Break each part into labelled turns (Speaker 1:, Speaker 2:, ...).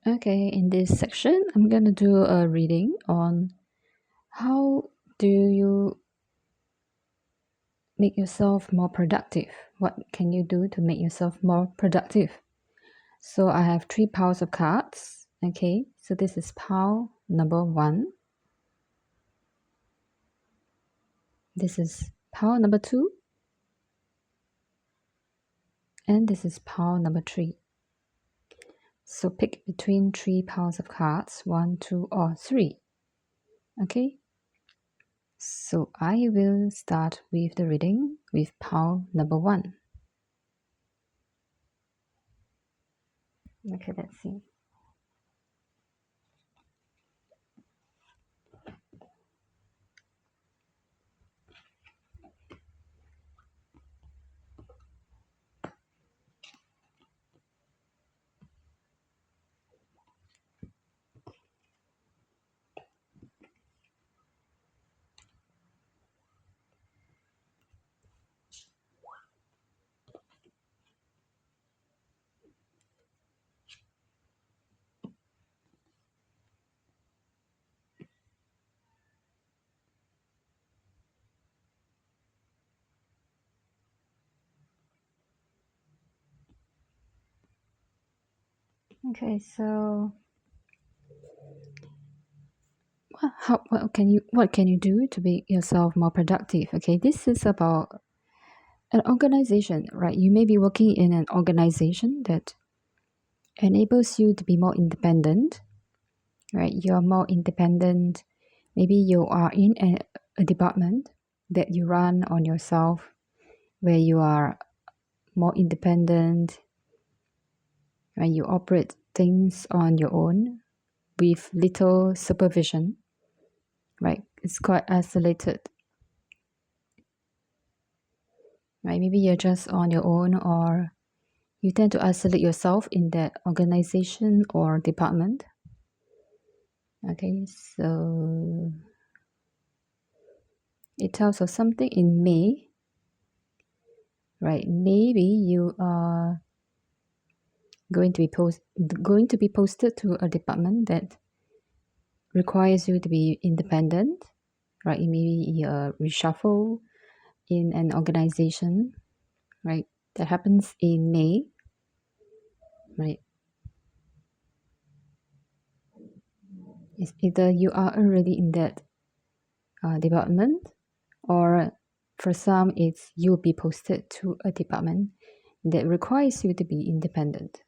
Speaker 1: Okay, in this section, I'm going to do a reading on how do you make yourself more productive? What can you do to make yourself more productive? So I have 3 piles of cards. Okay, so this is pile number 1. This is pile number 2. And this is pile number 3. So pick between 3 piles of cards, 1, 2, or 3. Okay, so I will start with the reading with pile number 1. Okay, let's see. Okay, so what can you do to make yourself more productive? Okay, this is about an organization, right? You may be working in an organization that enables you to be more independent, right? You're more independent. Maybe you are in a department that you run on yourself, where you are more independent, right? You operate things on your own with little supervision, right? It's quite isolated, right? Maybe you're just on your own, or you tend to isolate yourself in that organization or department. Okay, so it tells us something in May, right? Maybe you are going to be posted to a department that requires you to be independent, right? Maybe a reshuffle in an organization, right? That happens in May, right? It's either you are already in that department, or for some, it's you'll be posted to a department that requires you to be independent,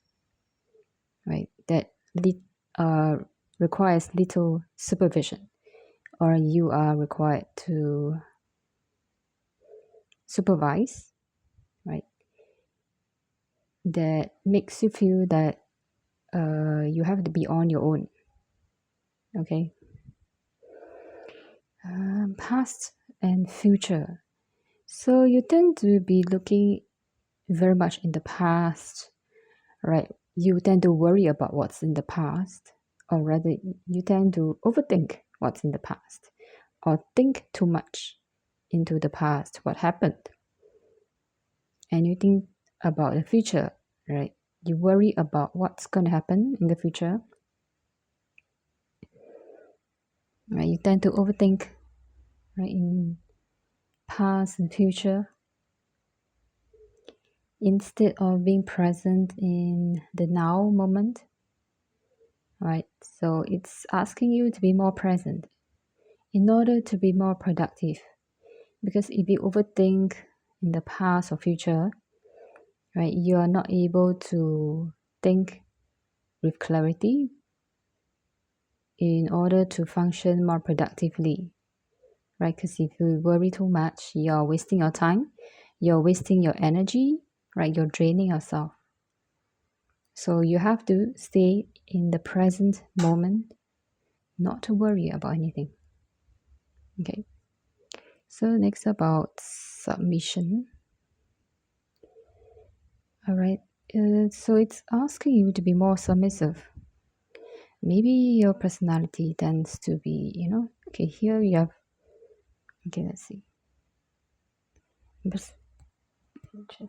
Speaker 1: right? That uh, requires little supervision, or you are required to supervise, right? That makes you feel that you have to be on your own. Okay. Past and future. So you tend to be looking very much in the past, right? You tend to worry about what's in the past, or rather, you tend to overthink what's in the past, or think too much into the past, what happened. And you think about the future, right? You worry about what's going to happen in the future, right? You tend to overthink, right, in past and future, instead of being present in the now moment, right? So it's asking you to be more present in order to be more productive. Because if you overthink in the past or future, right, you are not able to think with clarity in order to function more productively, right? Because if you worry too much, you're wasting your time, you're wasting your energy, right? You're draining yourself. So you have to stay in the present moment, not to worry about anything. Okay. So next, about submission. All right. So it's asking you to be more submissive. Maybe your personality tends to be, okay, here you have, okay, let's see. Just, okay,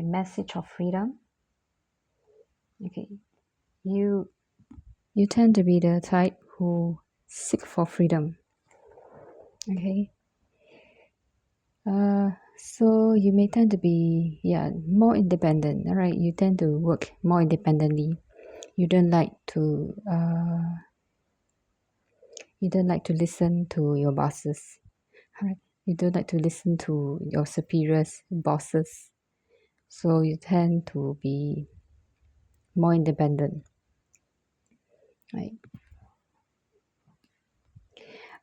Speaker 1: message of freedom. Okay, you tend to be the type who seek for freedom. Okay, so you may tend to be more independent. All right, you tend to work more independently. You don't like to listen to your bosses. All right, you don't like to listen to your superiors, bosses. So you tend to be more independent, right?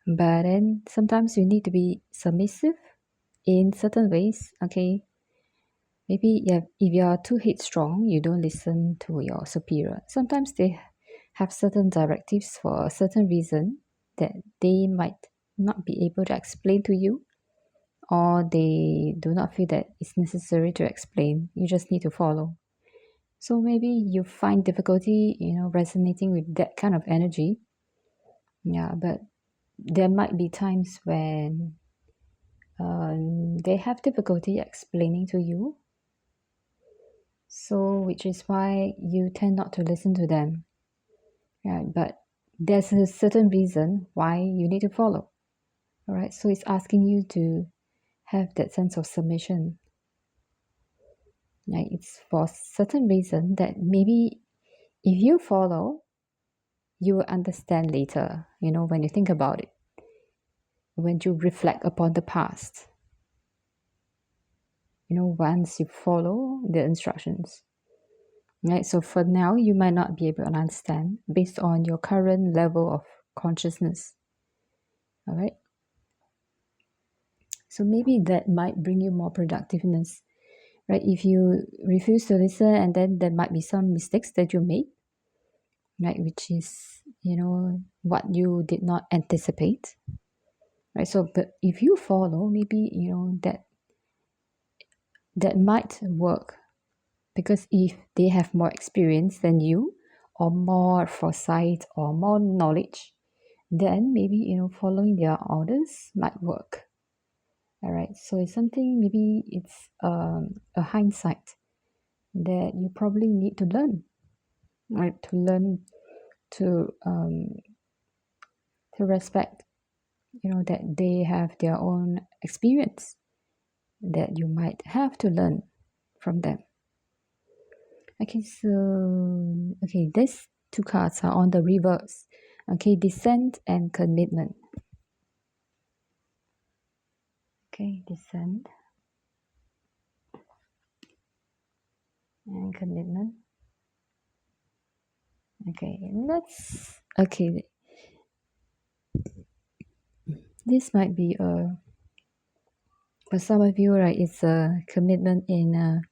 Speaker 1: But then sometimes you need to be submissive in certain ways. Okay, maybe if you are too headstrong, you don't listen to your superior. Sometimes they have certain directives for a certain reason that they might not be able to explain to you, or they do not feel that it's necessary to explain. You just need to follow. So maybe you find difficulty, resonating with that kind of energy. Yeah, but there might be times when they have difficulty explaining to you. So, which is why you tend not to listen to them. Yeah, but there's a certain reason why you need to follow. All right, so it's asking you to have that sense of submission. Like it's for certain reason that maybe if you follow, you will understand later, when you think about it, when you reflect upon the past, once you follow the instructions. Right? So for now, you might not be able to understand based on your current level of consciousness. All right. So maybe that might bring you more productiveness, right? If you refuse to listen, and then there might be some mistakes that you made, right? Which is, what you did not anticipate, right? So, but if you follow, maybe, that might work, because if they have more experience than you, or more foresight, or more knowledge, then maybe following their orders might work. All right, so it's something, maybe it's a hindsight that you probably need to learn, right? To learn to respect, that they have their own experience, that you might have to learn from them. Okay, so these two cards are on the reverse. Okay, descent and commitment. Okay, descent and commitment. Okay, this might be for some of you, right? It's a commitment in a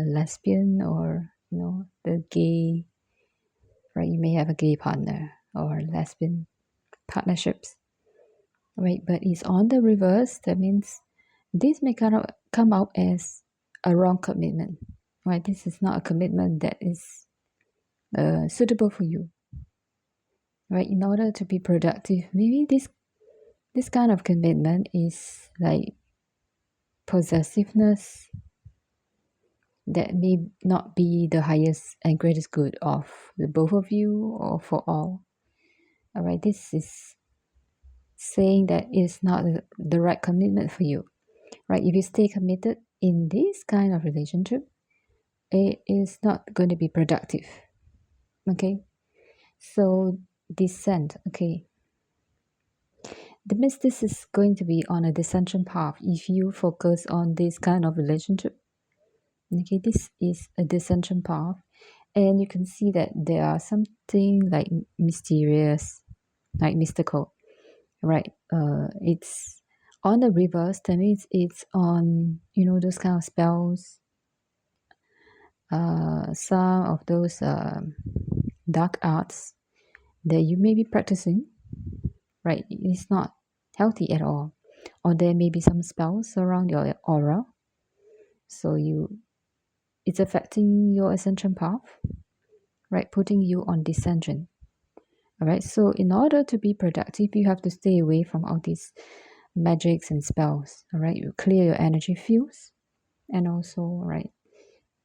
Speaker 1: lesbian, or the gay, right? You may have a gay partner or lesbian partnerships, right? But it's on the reverse. That means this may come out as a wrong commitment, right? This is not a commitment that is suitable for you, right? In order to be productive, maybe this kind of commitment is like possessiveness that may not be the highest and greatest good of the both of you, or for all. All right, this is saying that it's not the right commitment for you, right? If you stay committed in this kind of relationship, it is not going to be productive. Okay, so descent. Okay, that means this is going to be on a descension path if you focus on this kind of relationship. Okay, this is a descension path, and you can see that there are something like mysterious, like mystical, right? It's on the reverse. That means it's on those kind of spells, some of those dark arts that you may be practicing, right? It's not healthy at all, or there may be some spells around your aura, so it's affecting your ascension path, right? Putting you on descension. All right, so in order to be productive, you have to stay away from all these magics and spells. All right, you clear your energy fields, and also, right,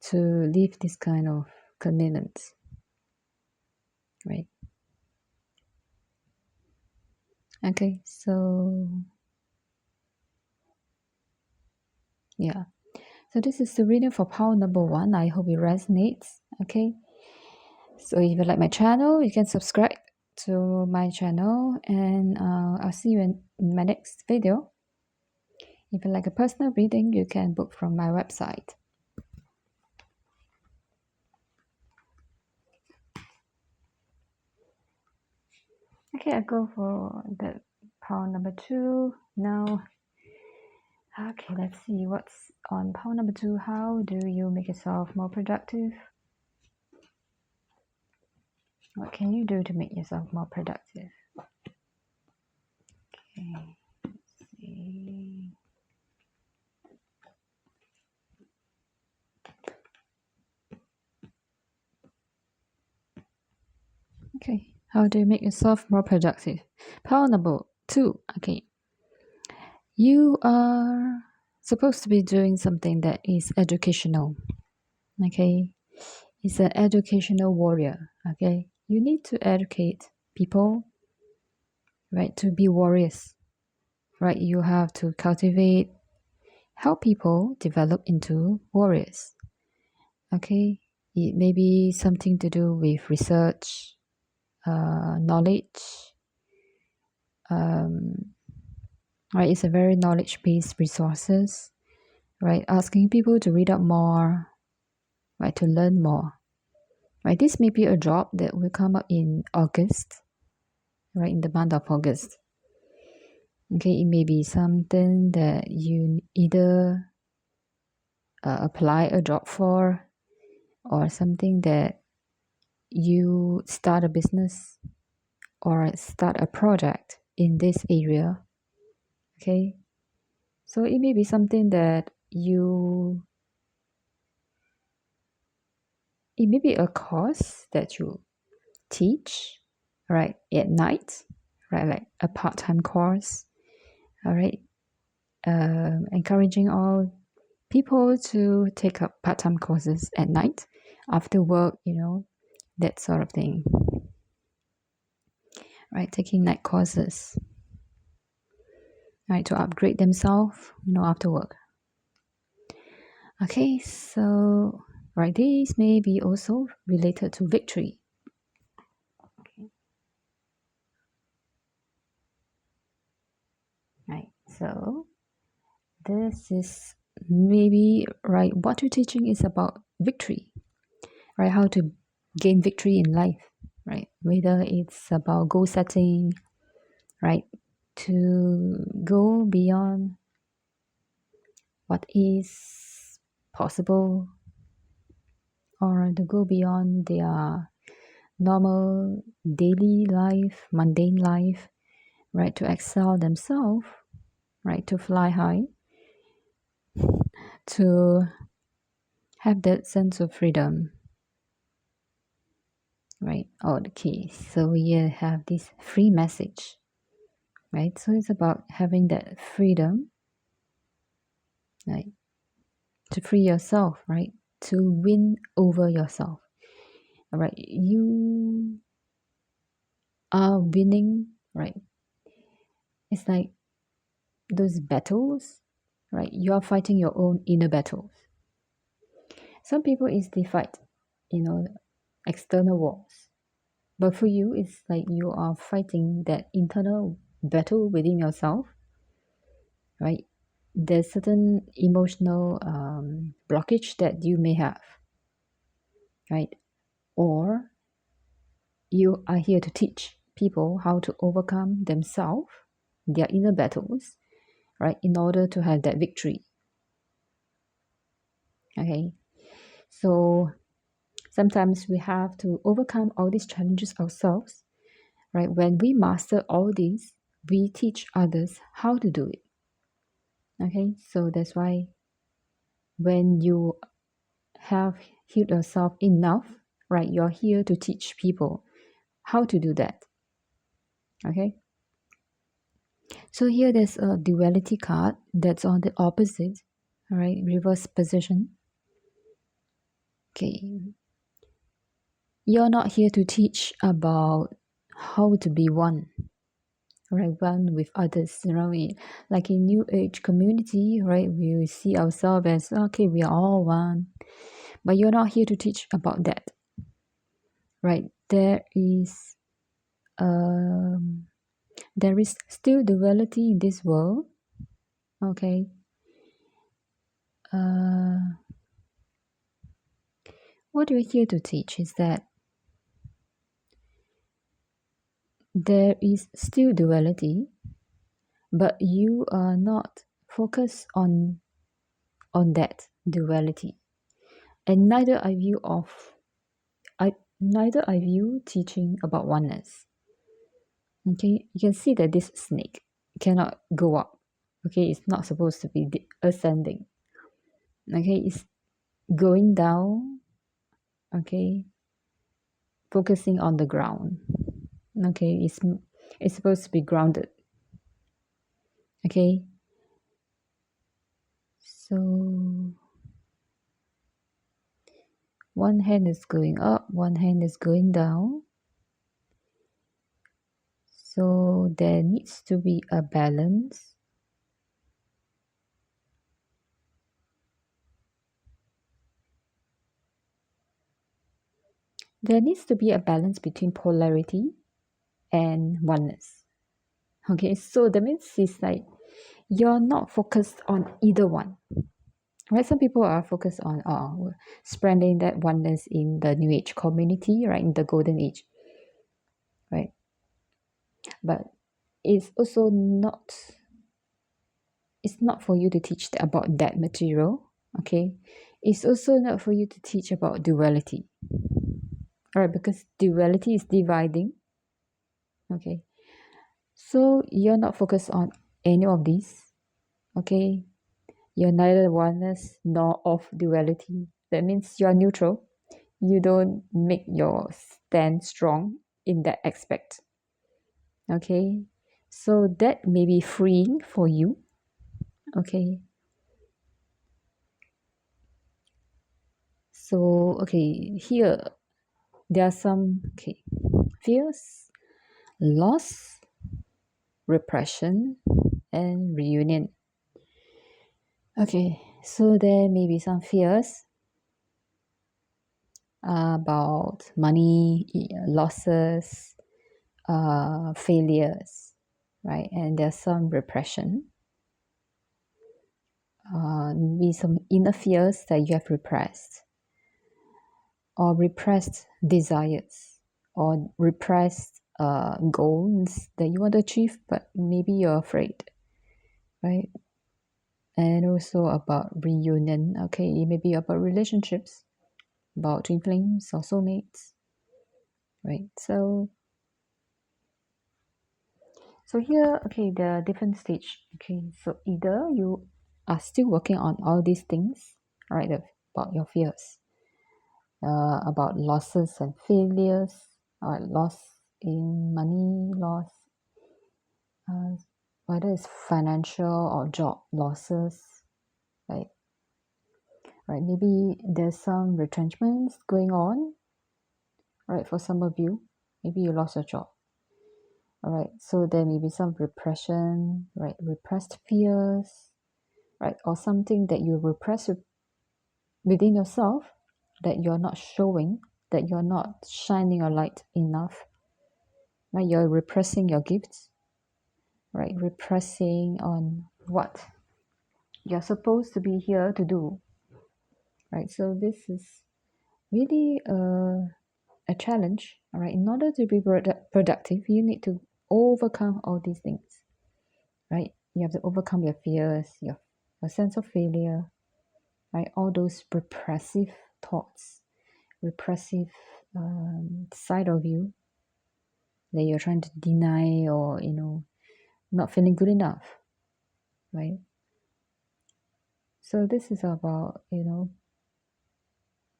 Speaker 1: to leave this kind of commitments, right? Okay, so yeah. So this is the reading for power number 1. I hope it resonates. Okay. So if you like my channel, you can subscribe to my channel, and I'll see you in my next video. If you like a personal reading, you can book from my website. Okay, I go for the power number 2 now. Okay, let's see what's on power number 2. How do you make yourself more productive? What can you do to make yourself more productive? Okay, let's see. Okay, how do you make yourself more productive? Power number 2. Okay, you are supposed to be doing something that is educational. Okay, it's an educational warrior. Okay, you need to educate people, right, to be warriors, right? You have to cultivate, help people develop into warriors. Okay, it may be something to do with research, knowledge, right? It's a very knowledge-based resources, right? Asking people to read up more, right? To learn more, right? This may be a job that will come up in August, right? In the month of August. Okay, it may be something that you either apply a job for, or something that you start a business or start a project in this area. Okay, so it may be something that it may be a course that you teach, right, at night, right, like a part-time course. All right, encouraging all people to take up part-time courses at night after work, that sort of thing, right? Taking night courses, right, to upgrade themselves, after work. Okay, so right, these may be also related to victory. Okay. Right, so this is maybe, right, what you're teaching is about victory, right? How to gain victory in life, right? Whether it's about goal setting, right? To go beyond what is possible, or to go beyond their normal daily life, mundane life, right? To excel themselves, right? To fly high, to have that sense of freedom, right? Okay, so we have this free message, right? So it's about having that freedom, right? To free yourself, right? To win over yourself. All right, you are winning, right? It's like those battles, right? You are fighting your own inner battles. Some people is they fight, external wars. But for you, it's like you are fighting that internal battle within yourself, right? There's certain emotional blockage that you may have, right? Or you are here to teach people how to overcome themselves, their inner battles, right? In order to have that victory. Okay. So sometimes we have to overcome all these challenges ourselves, right? When we master all these, we teach others how to do it. Okay. So that's why when you have healed yourself enough, right, you're here to teach people how to do that. Okay. So here there's a duality card that's on the opposite, all right, reverse position. Okay, you're not here to teach about how to be one, right? One with others around it. Like in New Age community, right? We see ourselves as okay, we are all one. But you're not here to teach about that, right? Um, there is still duality in this world. Okay. What we're here to teach is that there is still duality, but you are not focused on that duality, and neither are you teaching about oneness. Okay, you can see that this snake cannot go up. Okay, it's not supposed to be ascending. Okay, it's going down. Okay, focusing on the ground. Okay, it's supposed to be grounded. Okay, so one hand is going up, one hand is going down. So there needs to be a balance. There needs to be a balance between polarity and oneness. Okay, so that means it's like you're not focused on either one. Right? Some people are focused on spreading that oneness in the New Age community, right? In the Golden Age. Right? But it's also not it's not for you to teach about that material. Okay, it's also not for you to teach about duality. All right, because duality is dividing. Okay, so you're not focused on any of these. Okay, you're neither oneness nor of duality. That means you're neutral. You don't make your stand strong in that aspect. Okay, so that may be freeing for you. Okay, so okay, here there are some fears, loss, repression, and reunion. Okay, so there may be some fears about money, losses, failures, right? And there's some repression, maybe some inner fears that you have repressed, or repressed desires, or repressed goals that you want to achieve, but maybe you're afraid, right? And also about reunion. Okay, it may be about relationships, about twin flames or soulmates, right? So here, okay, the different stage. Okay, so either you are still working on all these things, right? About your fears, about losses and failures, or loss in money, loss, whether it's financial or job losses, right? Right, maybe there's some retrenchments going on, right? For some of you, maybe you lost your job. All right, so there may be some repression, right? Repressed fears, right? Or something that you repress within yourself that you're not showing, that you're not shining your light enough, right? You're repressing your gifts, right? Repressing on what you're supposed to be here to do, right? So this is really a challenge, all right? In order to be productive, you need to overcome all these things, right? You have to overcome your fears, your sense of failure, right? All those repressive thoughts, repressive side of you that you're trying to deny, or not feeling good enough, right? So this is about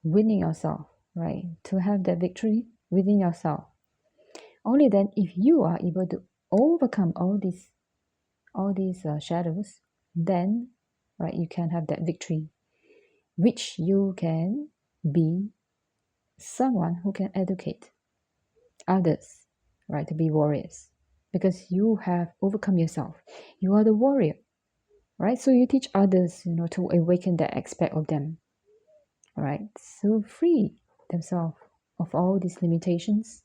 Speaker 1: winning yourself, right? To have that victory within yourself. Only then, if you are able to overcome all these shadows, then right, you can have that victory, which you can be someone who can educate others, right, to be warriors, because you have overcome yourself. You are the warrior, right? So you teach others, to awaken that aspect of them, right? So free themselves of all these limitations,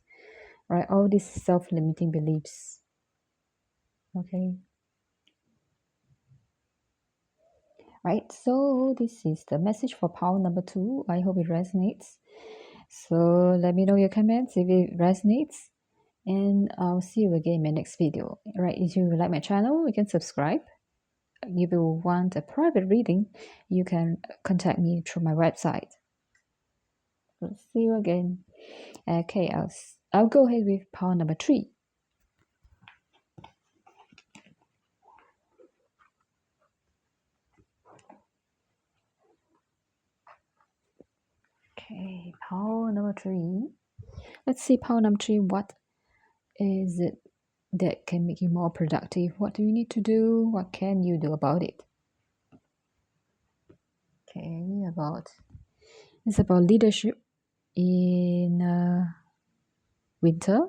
Speaker 1: right? All these self-limiting beliefs. Okay. Right. So this is the message for power number 2. I hope it resonates. So let me know your comments if it resonates. And I'll see you again in my next video. Right. If you like my channel, you can subscribe. If you want a private reading, you can contact me through my website. I'll see you again. Okay, I'll go ahead with power number 3. Okay, power number 3. Let's see power number 3. What is it that can make you more productive? What do you need to do? What can you do about it? Okay, it's about leadership in winter.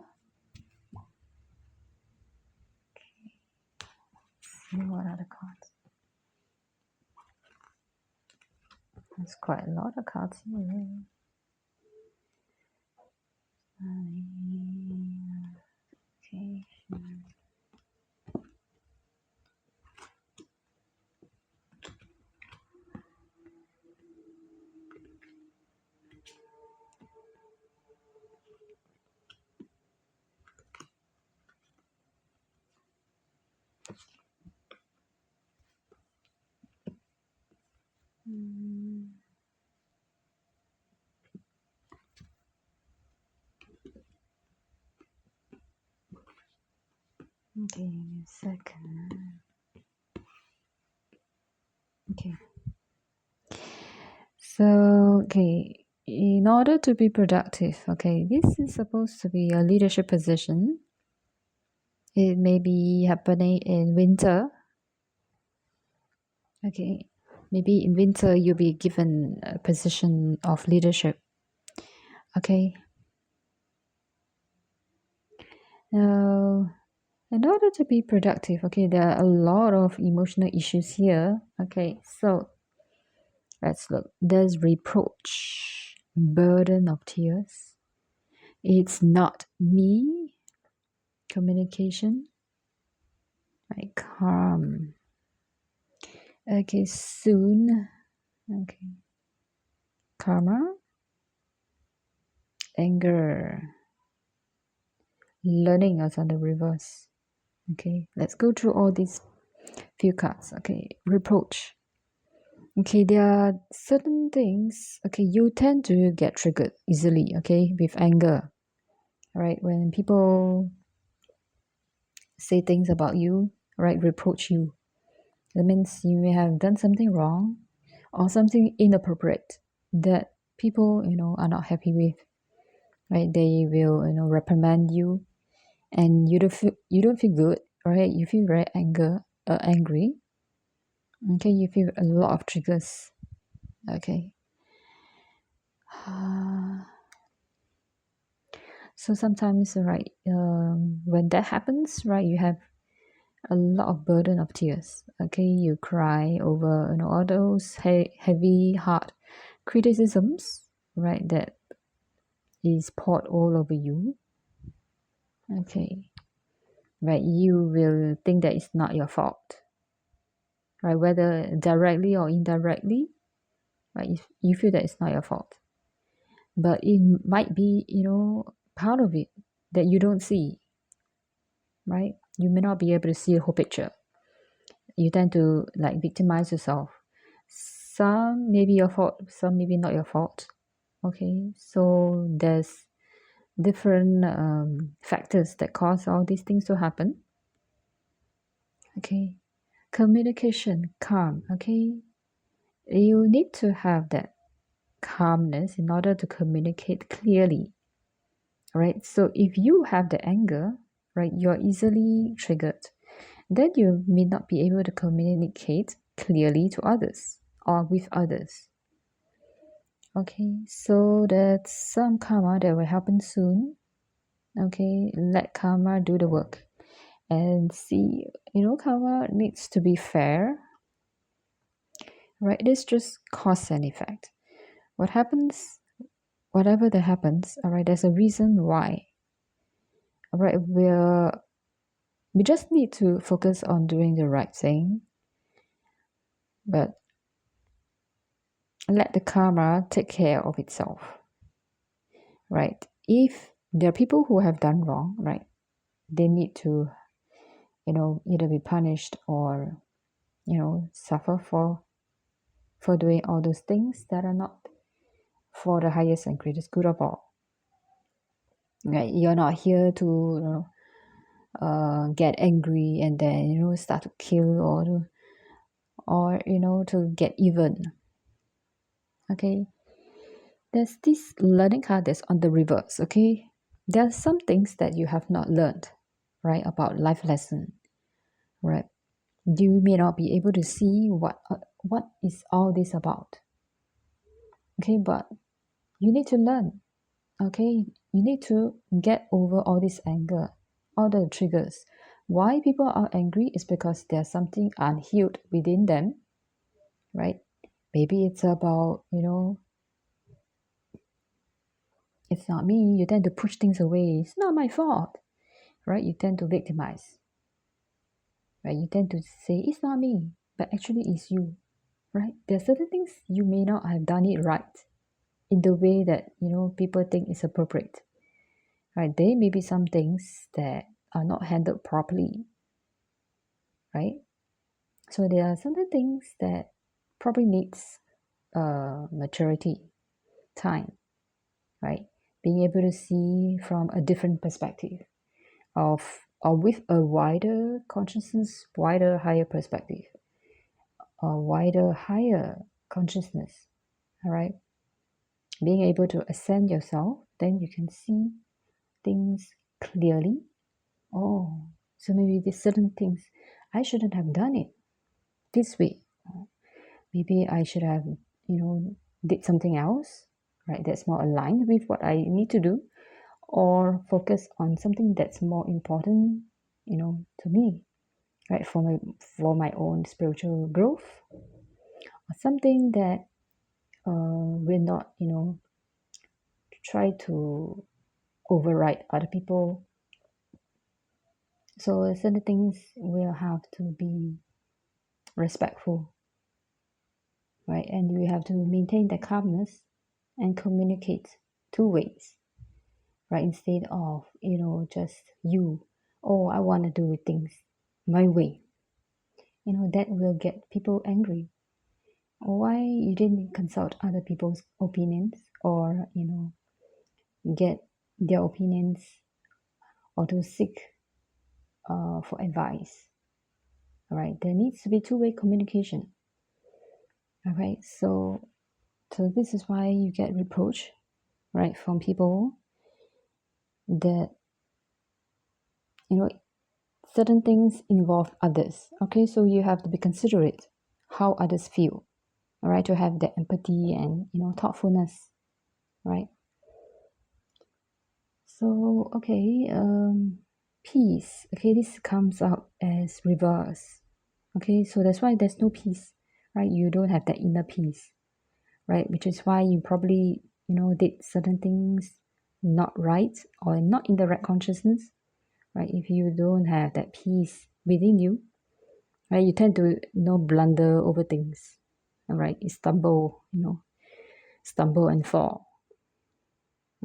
Speaker 1: Okay, see what are the cards. There's quite a lot of cards here. Okay. Okay, give me a second. Okay. So, okay, in order to be productive, okay, this is supposed to be a leadership position. It may be happening in winter. Okay, maybe in winter you'll be given a position of leadership. Okay. Now, in order to be productive, okay, there are a lot of emotional issues here. Okay, so let's look. There's reproach, burden of tears. It's not me. Communication. Right, calm. Okay, soon. Okay. Karma. Anger. Learning is on the reverse. Okay, let's go through all these few cards. Okay, reproach. Okay, there are certain things. Okay, you tend to get triggered easily. Okay, with anger. Right, when people say things about you, right, reproach you, that means you may have done something wrong or something inappropriate that people, are not happy with. Right, they will, reprimand you, and you don't feel good, right? You feel very angry. Okay, you feel a lot of triggers. Okay. So sometimes, right, when that happens, right, you have a lot of burden of tears. Okay, you cry over, all those heavy heart criticisms, right, that is poured all over you. Okay, right, you will think that it's not your fault, right, whether directly or indirectly, right, you feel that it's not your fault, but it might be, part of it that you don't see, right? You may not be able to see the whole picture. You tend to like victimize yourself. Some may be your fault, some maybe not your fault. Okay, so there's different factors that cause all these things to happen. Okay, communication, calm. Okay, you need to have that calmness in order to communicate clearly, right? So if you have the anger, right, you're easily triggered, then you may not be able to communicate clearly to others or with others. Okay, so that's some karma that will happen soon. Okay, let karma do the work and see. Karma needs to be fair, right? It is just cause and effect. What happens, whatever that happens, all right, there's a reason why. All right, we just need to focus on doing the right thing, but let the karma take care of itself, right? If there are people who have done wrong, right, they need to, either be punished or, suffer for doing all those things that are not for the highest and greatest good of all. Right? You're not here to, get angry and then start to kill or to get even. Okay, there's this learning card that's on the reverse. Okay, there are some things that you have not learned, right, about life lesson, right? You may not be able to see what is all this about. Okay, but you need to learn. Okay, you need to get over all this anger, all the triggers. Why people are angry is because there's something unhealed within them, right? Maybe it's about, it's not me. You tend to push things away. It's not my fault, right? You tend to victimize, right? You tend to say, it's not me, but actually it's you, right? There are certain things you may not have done it right in the way that, people think is appropriate, right? There may be some things that are not handled properly, right? So there are certain things that probably needs maturity, time, right? Being able to see from a different perspective of or with a wider consciousness, wider higher perspective, a wider higher consciousness. All right. Being able to ascend yourself, then you can see things clearly. Oh, so maybe there's certain things I shouldn't have done it this way. Maybe I should have, did something else, right? That's more aligned with what I need to do, or focus on something that's more important, to me, right? For my own spiritual growth, or something that will not, try to override other people. So certain things will have to be respectful, right? And you have to maintain the calmness and communicate two ways, right? Instead of, just you, oh, I want to do things my way. That will get people angry. Why you didn't consult other people's opinions or, get their opinions or to seek for advice. All right, there needs to be two-way communication. All right, so this is why you get reproach, right, from people that, certain things involve others. Okay, so you have to be considerate how others feel. All right, to have that empathy and thoughtfulness, right? So okay, peace. Okay, this comes out as reverse. Okay, so that's why there's no peace, right? You don't have that inner peace, right? Which is why you probably did certain things not right or not in the right consciousness, right? If you don't have that peace within you, right, you tend to blunder over things, all right? You stumble and fall.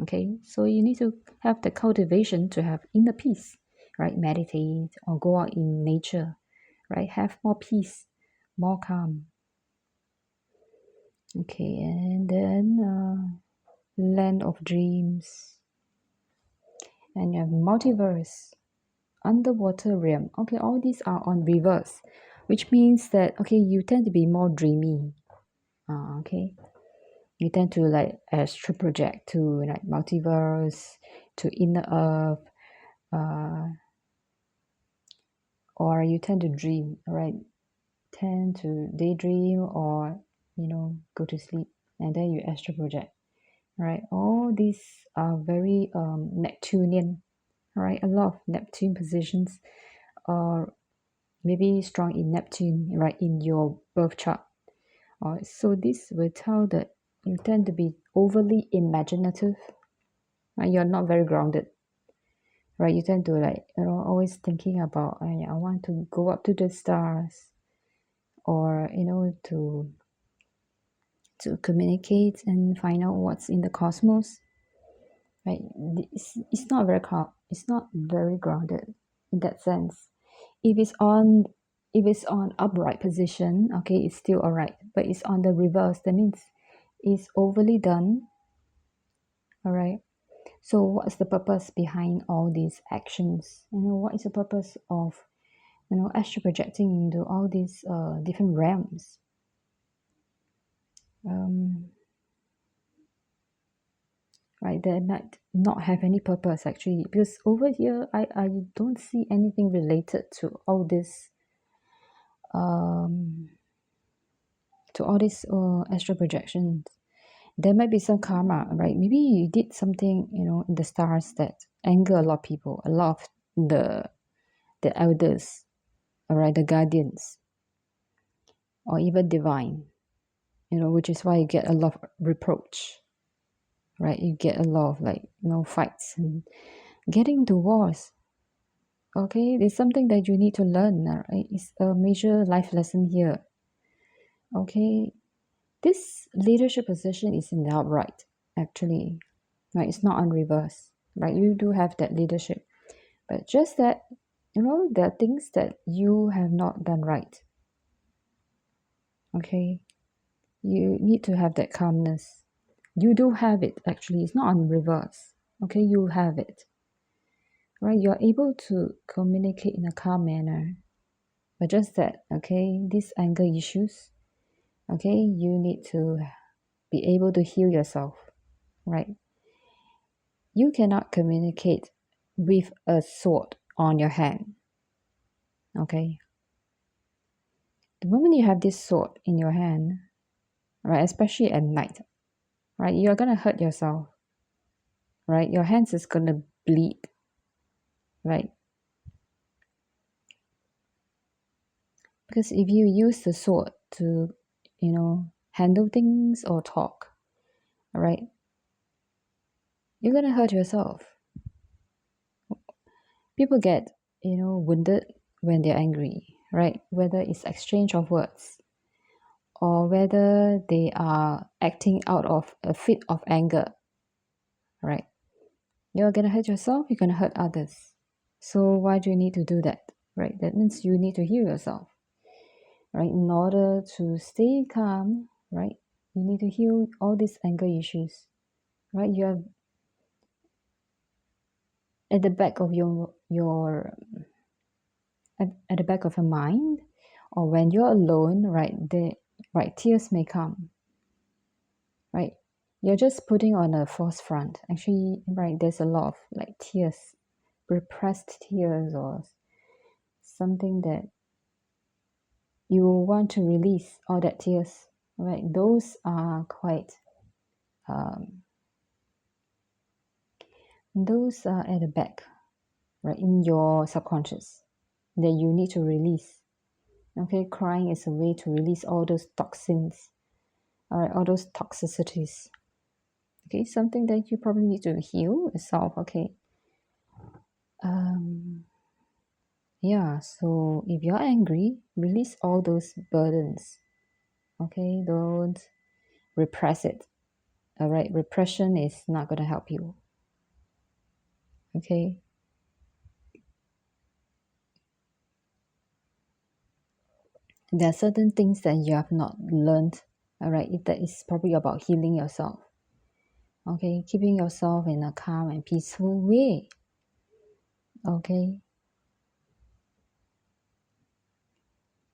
Speaker 1: Okay, so you need to have the cultivation to have inner peace, right? Meditate or go out in nature, right? Have more peace, more calm. Okay, and then land of dreams, and you have multiverse, underwater realm. Okay, all these are on reverse, which means that okay, you tend to be more dreamy. Okay, you tend to like astral project to like multiverse, to inner earth, or you tend to dream, right? Tend to daydream or go to sleep and then you astral project, right? All these are very Neptunian, right? A lot of Neptune positions are maybe strong in Neptune, right, in your birth chart. So this will tell that you tend to be overly imaginative, right? You're not very grounded, right? You tend to always thinking about, I want to go up to the stars, or to communicate and find out what's in the cosmos, right? It's not very it's not very grounded in that sense. If it's on upright position, okay, it's still all right, but it's on the reverse, that means it's overly done. All right, so what's the purpose behind all these actions? What is the purpose of astral projecting into all these different realms? Right, they might not have any purpose actually, because over here I don't see anything related to all this astral projections. There might be some karma, right? Maybe you did something, in the stars that anger a lot of people, a lot of the elders, all right, the guardians, or even divine, which is why you get a lot of reproach, right? You get a lot of fights and getting into wars. Okay, there's something that you need to learn, right? It's a major life lesson here. Okay, this leadership position is in the upright, actually, right? It's not on reverse, right? You do have that leadership, but just that, there are things that you have not done right. Okay, you need to have that calmness. You do have it, actually. It's not on reverse. Okay, you have it, right? You're able to communicate in a calm manner, but just that, okay, these anger issues, okay, you need to be able to heal yourself, right? You cannot communicate with a sword on your hand, okay? The moment you have this sword in your hand, right, especially at night, right, you're gonna hurt yourself, right? Your hands is gonna bleed, right? Because if you use the sword to, handle things or talk, right, you're gonna hurt yourself. People get, wounded when they're angry, right? Whether it's exchange of words, or whether they are acting out of a fit of anger, right? You're gonna hurt yourself, you're gonna hurt others. So why do you need to do that, right? That means you need to heal yourself, right? In order to stay calm, right? You need to heal all these anger issues, right? You have at the back of your at the back of your mind, or when you're alone, right? Tears may come, right? You're just putting on a false front. Actually, right, there's a lot of tears, repressed tears, or something that you want to release, all that tears, right? Those are those are at the back, right, in your subconscious, that you need to release. Okay, crying is a way to release all those toxins, all right, all those toxicities. Okay, something that you probably need to heal yourself. Okay. Yeah, so if you're angry, release all those burdens. Okay, don't repress it. All right, repression is not going to help you. Okay. There are certain things that you have not learned. All right, that is probably about healing yourself. Okay, keeping yourself in a calm and peaceful way. Okay.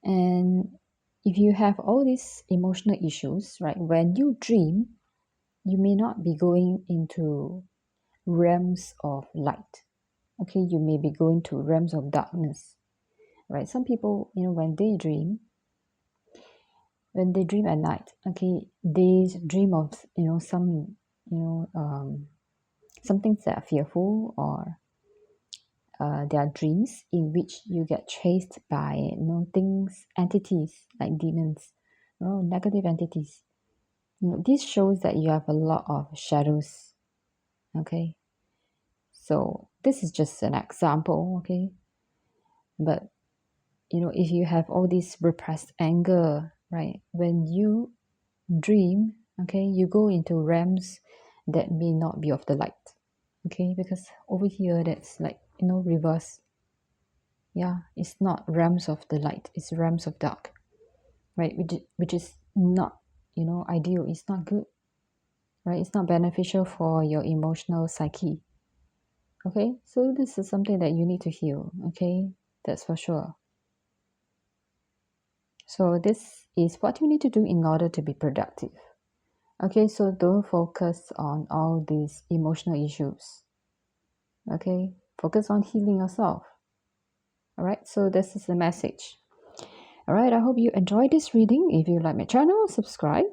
Speaker 1: And if you have all these emotional issues, right, when you dream, you may not be going into realms of light. Okay, you may be going to realms of darkness, right? Some people, when they dream, when they dream at night, okay, they dream of some some things that are fearful, or there are dreams in which you get chased by things, entities like demons, negative entities. This shows that you have a lot of shadows. Okay, so this is just an example. Okay, but if you have all this repressed anger, right, when you dream, okay, you go into realms that may not be of the light. Okay, because over here that's like reverse. Yeah, it's not realms of the light, it's realms of dark, right? Which is not ideal. It's not good, right? It's not beneficial for your emotional psyche. Okay, so this is something that you need to heal. Okay, that's for sure. So this is what you need to do in order to be productive. Okay, so don't focus on all these emotional issues. Okay, focus on healing yourself. All right, so this is the message. All right, I hope you enjoyed this reading. If you like my channel, subscribe.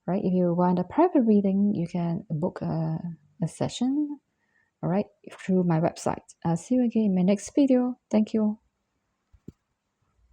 Speaker 1: Right, if you want a private reading, you can book a session, all right, through my website. I'll see you again in my next video. Thank you.